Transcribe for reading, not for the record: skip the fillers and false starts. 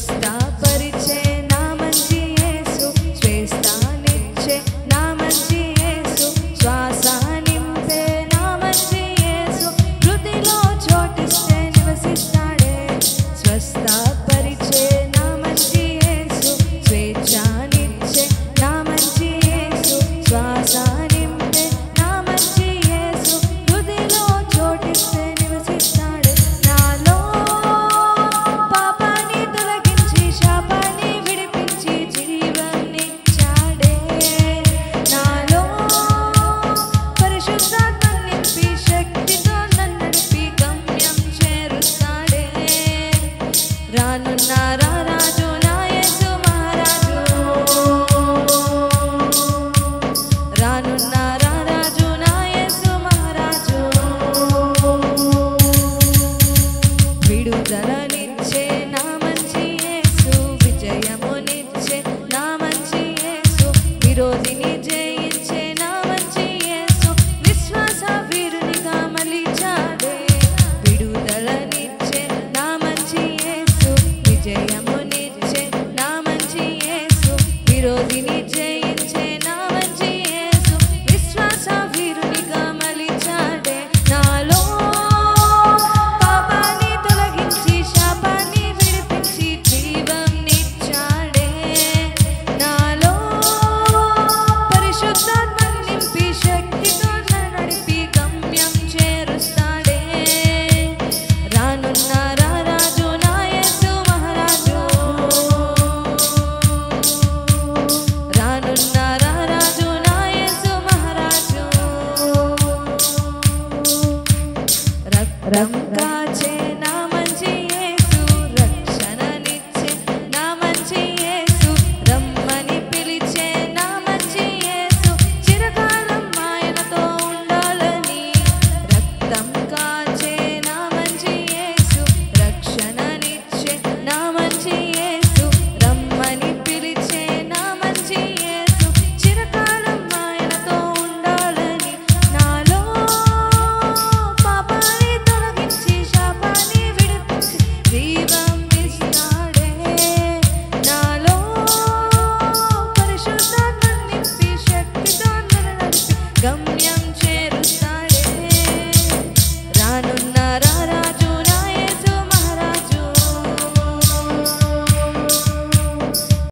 స్వస్థపరిచే నా మంచి యేసు, స్వేస్తానిచ్చే నా మంచి యేసు, శ్వాస నింపే నా మంచి యేసు, హృదిలో చోటిస్తే నివసిస్తాడే. స్వస్థపరిచే నా మంచి యేసు, స్వేచ్ఛనిచ్చే నా మంచి యేసు, శ్వాస నింపే నా మంచి యేసు, హృదిలో చోటిస్తే నివసిస్తాడే. నాలో పాపాన్ని తొలగించి శాపాన్ని విడిపించి జీవాన్నిచ్చాడే. నాలో పరిశుద్ధాత్మను నింపి శక్తితో నన్ను నడిపి గమ్యం చేరుస్తాడే. రానున్న రారాజు నా యేసు మహారాజు, రానున్న రారాజు నా యేసు మహారాజు, విడుదలనిచ్చే నా మంచి యేసు, విజయమునిచ్చే నా మంచి యేసు, విరోధిని జయించే నా మంచి యేసు, విశ్వాస వీరునిగా మలిచాడే. విడుదలనిచ్చే నా మంచి యేసు, విజయమునిచ్చే నా మంచి యేసు, విరోధిని జయించే నా మంచి యేసు, విశ్వాస వీరునిగా మలిచాడే. నాలో పాపాన్ని తొలగించి శాపాన్ని విడిపించి జీవంనిచ్చాడే. నాలో పరిశుద్ధాత్మను నింపి శక్తితో నన్ను నడిపి గమ్యం చేరుస్తాడే. రానున్న రారాజు నా యేసు మహారాజు, రానున్న రారాజు నా యేసు మహారాజు, రక్తం